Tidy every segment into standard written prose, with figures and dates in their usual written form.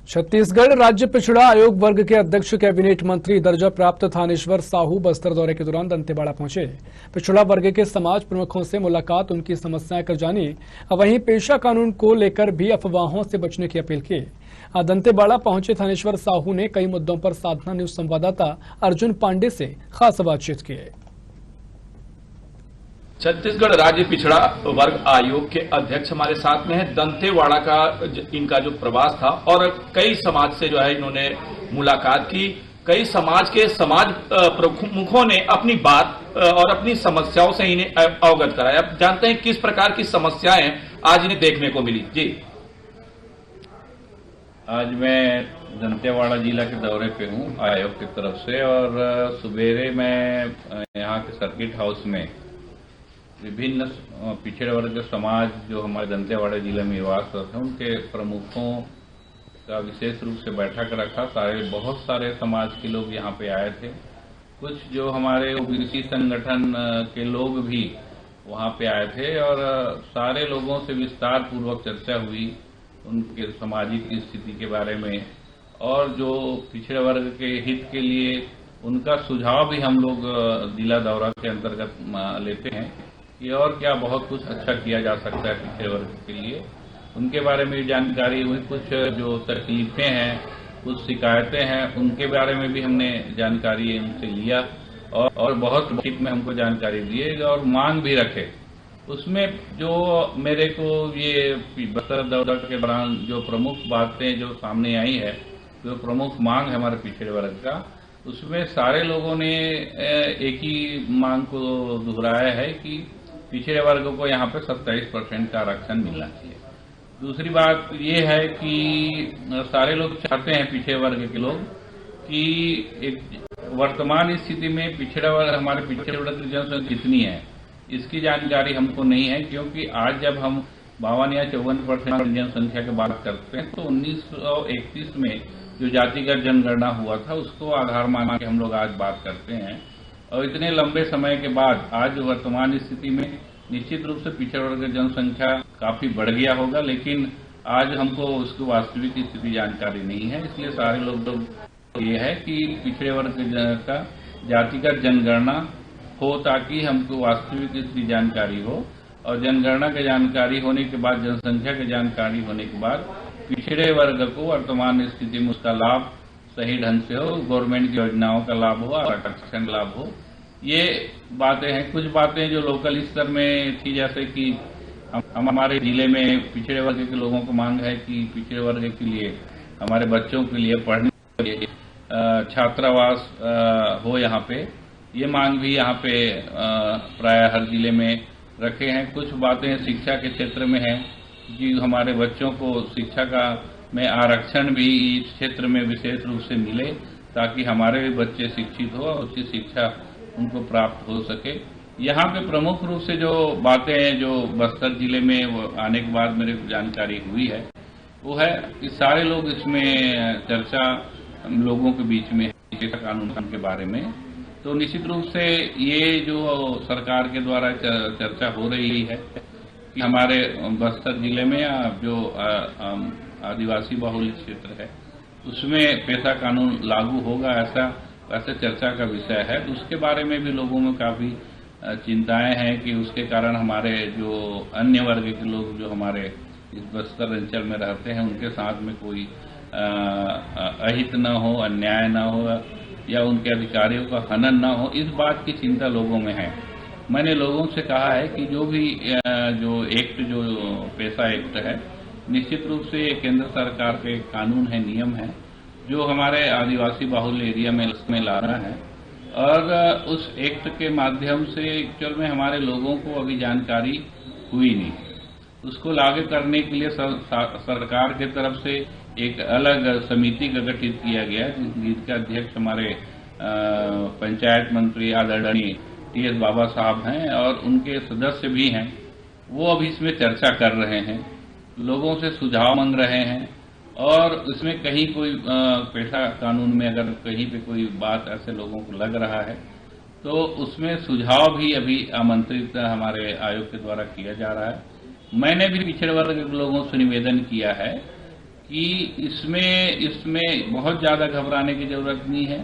छत्तीसगढ़ राज्य पिछड़ा आयोग वर्ग के अध्यक्ष कैबिनेट मंत्री दर्जा प्राप्त थानेश्वर साहू बस्तर दौरे के दौरान दंतेवाड़ा पहुंचे। पिछड़ा वर्ग के समाज प्रमुखों से मुलाकात, उनकी समस्याएं कर जानी। वहीं पेशा कानून को लेकर भी अफवाहों से बचने की अपील की। दंतेवाड़ा पहुंचे थानेश्वर साहू ने कई मुद्दों पर साधना न्यूज संवाददाता अर्जुन पांडे से खास बातचीत की। छत्तीसगढ़ राज्य पिछड़ा वर्ग आयोग के अध्यक्ष हमारे साथ में है। दंतेवाड़ा का इनका जो प्रवास था और कई समाज से जो है इन्होंने मुलाकात की। कई समाज के प्रमुखों ने अपनी बात और अपनी समस्याओं से इन्हें अवगत कराया। अब जानते हैं किस प्रकार की समस्याएं आज इन्हें देखने को मिली। जी, आज मैं दंतेवाड़ा जिला के दौरे पे हूँ आयोग की तरफ से, और सवेरे मैं यहाँ के सर्किट हाउस में विभिन्न पिछड़े वर्ग के समाज जो हमारे दंतेवाड़ा जिले में निवास करते हैं उनके प्रमुखों का विशेष रूप से बैठक रखा। बहुत सारे समाज के लोग यहाँ पे आए थे। कुछ जो हमारे ओबीसी संगठन के लोग भी वहाँ पे आए थे और सारे लोगों से विस्तार पूर्वक चर्चा हुई उनके सामाजिक स्थिति के बारे में, और जो पिछड़े वर्ग के हित के लिए उनका सुझाव भी हम लोग जिला दौरा के अंतर्गत लेते हैं कि और क्या बहुत कुछ अच्छा किया जा सकता है पिछड़े वर्ग के लिए। उनके बारे में जानकारी हुई। कुछ जो तकलीफें हैं, कुछ शिकायतें हैं, उनके बारे में भी हमने जानकारी उनसे लिया और बहुत संक्षिप्त में हमको जानकारी दिए और मांग भी रखे। उसमें जो मेरे को ये बस्तर दौरा के दौरान जो प्रमुख बातें जो सामने आई है, जो प्रमुख मांग है हमारे पिछड़े वर्ग का, उसमें सारे लोगों ने एक ही मांग को दोहराया है कि पिछड़े वर्ग को यहाँ पे 27% का आरक्षण मिलना चाहिए। दूसरी बात ये है कि सारे लोग चाहते हैं, पिछड़े वर्ग के लोग, कि एक वर्तमान स्थिति में पिछड़ा वर्ग, हमारे पिछड़े वर्ग की जनसंख्या कितनी है इसकी जानकारी हमको नहीं है, क्योंकि आज जब हम 52 या 54% जनसंख्या की बात करते हैं तो 1931 में जो जातिगत जनगणना हुआ था उसको आधार मान के हम लोग आज बात करते हैं। और इतने लंबे समय के बाद आज वर्तमान स्थिति में निश्चित रूप से पिछड़े वर्ग की जनसंख्या काफी बढ़ गया होगा, लेकिन आज हमको उसकी वास्तविक स्थिति जानकारी नहीं है। इसलिए सारे लोग ये है कि पिछड़े वर्ग का जातिगत जनगणना हो ताकि हमको वास्तविक स्थिति जानकारी हो, और जनगणना की जानकारी होने के बाद, जनसंख्या की जानकारी होने के बाद पिछड़े वर्ग को वर्तमान स्थिति में उसका लाभ सही ढंग से हो, गवर्नमेंट की योजनाओं का लाभ हो, आरक्षण लाभ हो। ये बातें हैं। कुछ बातें जो लोकल स्तर में थी, जैसे कि हमारे जिले में पिछड़े वर्ग के लोगों को मांग है कि पिछड़े वर्ग के लिए, हमारे बच्चों के लिए पढ़ने के लिए छात्रावास हो यहाँ पे। ये मांग भी यहाँ पे प्राय हर जिले में रखे हैं। कुछ बातें शिक्षा के क्षेत्र में हैं कि हमारे बच्चों को शिक्षा का में आरक्षण भी इस क्षेत्र में विशेष रूप से मिले ताकि हमारे भी बच्चे शिक्षित हो और उसी शिक्षा उनको प्राप्त हो सके। यहाँ पे प्रमुख रूप से जो बातें हैं जो बस्तर जिले में आने के बाद मेरे को जानकारी हुई है, वो है कि सारे लोग इसमें चर्चा लोगों के बीच में है कानून के बारे में। तो निश्चित रूप से ये जो सरकार के द्वारा चर्चा हो रही है कि हमारे बस्तर जिले में जो आदिवासी बहुल क्षेत्र है उसमें पेशा कानून लागू होगा, ऐसे चर्चा का विषय है। तो उसके बारे में भी लोगों में काफी चिंताएं हैं कि उसके कारण हमारे जो अन्य वर्ग के लोग जो हमारे इस बस्तर अंचल में रहते हैं उनके साथ में कोई अहित न हो, अन्याय न हो या उनके अधिकारियों का हनन न हो, इस बात की चिंता लोगों में है। मैंने लोगों से कहा है कि जो भी जो एक्ट, जो पेशा एक्ट है, निश्चित रूप से ये केंद्र सरकार के कानून है, नियम है जो हमारे आदिवासी बाहुल्य एरिया में उसमें ला रहा है, और उस एक्ट के माध्यम से एक्चुअल में हमारे लोगों को अभी जानकारी हुई नहीं। उसको लागू करने के लिए सरकार की तरफ से एक अलग समिति का गठित किया गया, जिसके अध्यक्ष हमारे पंचायत मंत्री आदरणीय टी.एस. बाबा साहब हैं और उनके सदस्य भी हैं। वो अभी इसमें चर्चा कर रहे हैं, लोगों से सुझाव मांग रहे हैं, और इसमें कहीं कोई पेशा कानून में अगर कहीं पे कोई बात ऐसे लोगों को लग रहा है तो उसमें सुझाव भी अभी आमंत्रित हमारे आयोग के द्वारा किया जा रहा है। मैंने भी पिछड़े वर्ग के लोगों से निवेदन किया है कि इसमें बहुत ज़्यादा घबराने की जरूरत नहीं है।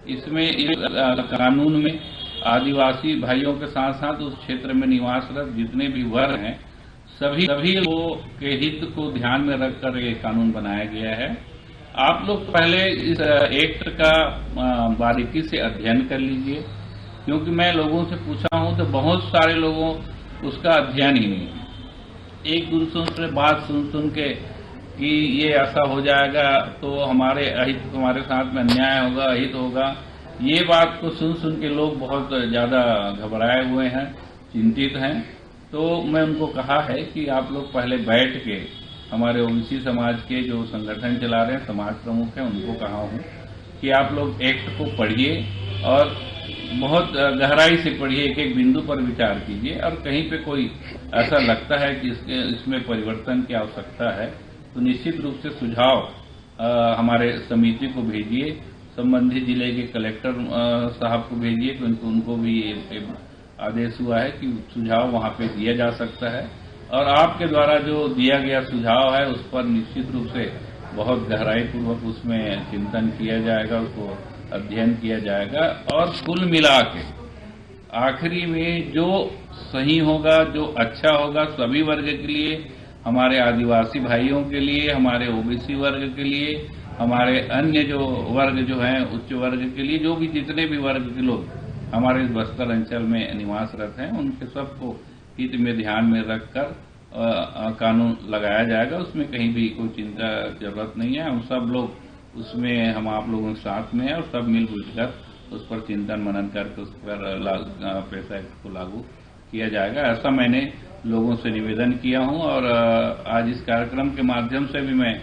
इसमें इस कानून में आदिवासी भाइयों के साथ साथ उस क्षेत्र में निवासरत जितने भी वर्ग हैं सभी लोगों के हित को ध्यान में रखकर ये कानून बनाया गया है। आप लोग पहले इस एक्ट का बारीकी से अध्ययन कर लीजिए, क्योंकि मैं लोगों से पूछा हूं तो बहुत सारे लोगों उसका अध्ययन ही नहीं है। एक दूसरों से बात सुन के कि ये ऐसा हो जाएगा तो हमारे साथ में अन्याय होगा, अहित होगा, ये बात को सुन के लोग बहुत ज्यादा घबराए हुए हैं, चिंतित हैं। तो मैं उनको कहा है कि आप लोग पहले बैठ के हमारे ओबीसी समाज के जो संगठन चला रहे हैं, समाज प्रमुख हैं, उनको कहा हूं कि आप लोग एक्ट को पढ़िए और बहुत गहराई से पढ़िए, एक एक बिंदु पर विचार कीजिए, और कहीं पे कोई ऐसा लगता है कि इसमें परिवर्तन की आवश्यकता है तो निश्चित रूप से सुझाव हमारे समिति को भेजिए, संबंधित जिले के कलेक्टर साहब को भेजिए कि उनको भी आदेश हुआ है कि सुझाव वहां पे दिया जा सकता है, और आपके द्वारा जो दिया गया सुझाव है उस पर निश्चित रूप से बहुत गहराई पूर्वक उसमें चिंतन किया जाएगा, उसको अध्ययन किया जाएगा, और कुल मिला के आखिरी में जो सही होगा, जो अच्छा होगा सभी वर्ग के लिए, हमारे आदिवासी भाइयों के लिए, हमारे ओबीसी वर्ग के लिए, हमारे अन्य जो वर्ग जो हैं उच्च वर्ग के लिए, जो भी जितने भी वर्ग के लोग हमारे इस बस्तर अंचल में निवासरत हैं, उनके सबको हित में ध्यान में रखकर कानून लगाया जाएगा। उसमें कहीं भी कोई चिंता जरूरत नहीं है। हम सब लोग उसमें, हम आप लोगों के साथ में हैं और सब मिलजुल कर उस पर चिंतन मनन करके उस पर पैसा एक्ट को लागू किया जाएगा, ऐसा मैंने लोगों से निवेदन किया हूं। और आज इस कार्यक्रम के माध्यम से भी मैं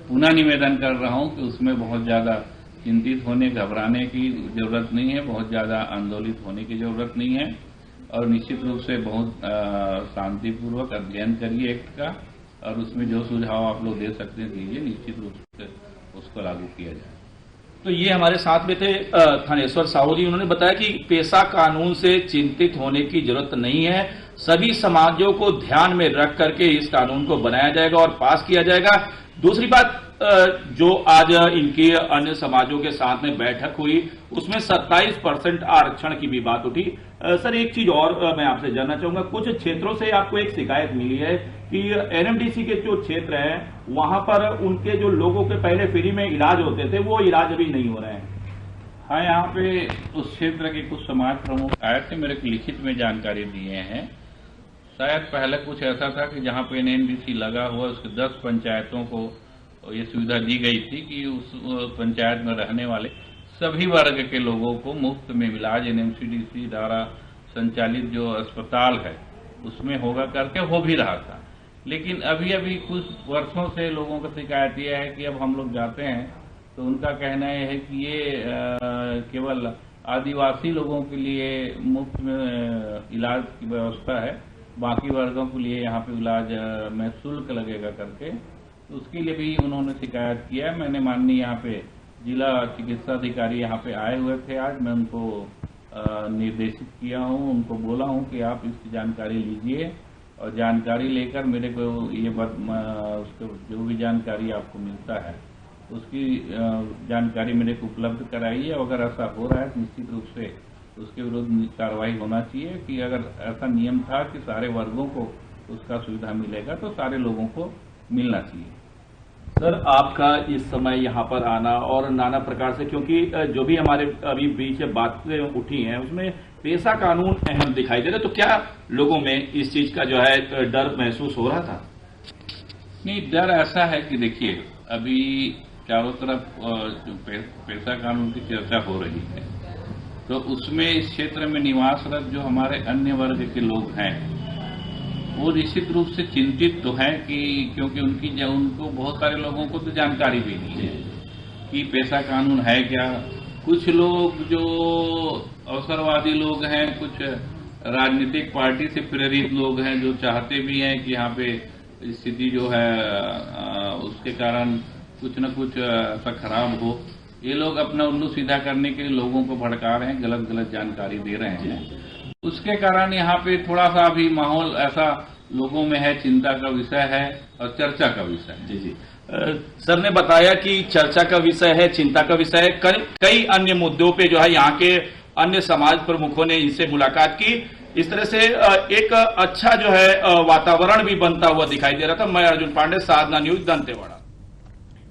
पुनः निवेदन कर रहा हूं कि उसमें बहुत ज्यादा चिंतित होने, घबराने की जरूरत नहीं है, बहुत ज्यादा आंदोलित होने की जरूरत नहीं है, और निश्चित रूप से बहुत शांतिपूर्वक अध्ययन करिए एक्ट का, और उसमें जो सुझाव आप लोग दे सकते हैं दीजिए, निश्चित रूप से उसको लागू किया जाए। तो ये हमारे साथ में थे थानेश्वर साहू जी। उन्होंने बताया कि पेशा कानून से चिंतित होने की जरूरत नहीं है, सभी समाजों को ध्यान में रख करके इस कानून को बनाया जाएगा और पास किया जाएगा। दूसरी बात, जो आज इनकी अन्य समाजों के साथ में बैठक हुई उसमें 27% आरक्षण की भी बात उठी। सर, एक चीज और मैं आपसे जानना चाहूंगा, कुछ क्षेत्रों से आपको एक शिकायत मिली है कि एनएमडीसी के जो क्षेत्र हैं वहां पर उनके जो लोगों के पहले फ्री में इलाज होते थे वो इलाज अभी नहीं हो रहे हैं। हाँ, यहाँ पे उस क्षेत्र के कुछ समाज प्रमुख आए थे, मेरे को लिखित में जानकारी दिए हैं। शायद पहले कुछ ऐसा था कि जहाँ पे एनएमडीसी लगा हुआ उसके 10 पंचायतों को ये सुविधा दी गई थी कि उस पंचायत में रहने वाले सभी वर्ग के लोगों को मुफ्त में इलाज एनएमसीडीसी द्वारा संचालित जो अस्पताल है उसमें होगा करके हो भी रहा था। लेकिन अभी कुछ वर्षों से लोगों का शिकायत यह है कि अब हम लोग जाते हैं तो उनका कहना यह है कि ये केवल आदिवासी लोगों के लिए मुफ्त में इलाज की व्यवस्था है, बाकी वर्गों के लिए यहाँ पे इलाज में शुल्क लगेगा करके, तो उसके लिए भी उन्होंने शिकायत किया है। मैंने माननीय यहाँ पे जिला चिकित्सा अधिकारी यहाँ पे आए हुए थे, आज मैं उनको निर्देशित किया हूँ, उनको बोला हूँ कि आप इसकी जानकारी लीजिए और जानकारी लेकर मेरे को ये उसको जो भी जानकारी आपको मिलता है उसकी जानकारी मेरे को उपलब्ध कराइए। अगर ऐसा हो रहा है तो निश्चित रूप से उसके विरुद्ध कार्रवाई होना चाहिए कि अगर ऐसा नियम था कि सारे वर्गों को उसका सुविधा मिलेगा तो सारे लोगों को मिलना चाहिए। सर, आपका इस समय यहाँ पर आना और नाना प्रकार से, क्योंकि जो भी हमारे अभी बीच बातें उठी हैं उसमें पेशा कानून अहम दिखाई दे रहा है, तो क्या लोगों में इस चीज का जो है डर महसूस हो रहा था? नहीं, डर ऐसा है कि देखिए अभी चारों तरफ जो पेशा कानून की चर्चा हो रही है तो उसमें इस क्षेत्र में निवासरत जो हमारे अन्य वर्ग के लोग हैं वो निश्चित रूप से चिंतित तो हैं कि क्योंकि उनको बहुत सारे लोगों को तो जानकारी भी नहीं है कि पेशा कानून है क्या। कुछ लोग जो अवसरवादी लोग हैं, कुछ राजनीतिक पार्टी से प्रेरित लोग हैं जो चाहते भी हैं कि यहाँ पे स्थिति जो है उसके कारण कुछ न कुछ ऐसा खराब हो, ये लोग अपना उल्लू सीधा करने के लिए लोगों को भड़का रहे हैं, गलत जानकारी दे रहे हैं। उसके कारण यहाँ पे थोड़ा सा अभी माहौल ऐसा लोगों में है, चिंता का विषय है और चर्चा का विषय है। जी। सर ने बताया कि चर्चा का विषय है, चिंता का विषय है। कई अन्य मुद्दों पे जो है यहाँ के अन्य समाज प्रमुखों ने इनसे मुलाकात की। इस तरह से एक अच्छा जो है वातावरण भी बनता हुआ दिखाई दे रहा था। मैं अर्जुन पांडे, साधना न्यूज, दंतेवाड़ा।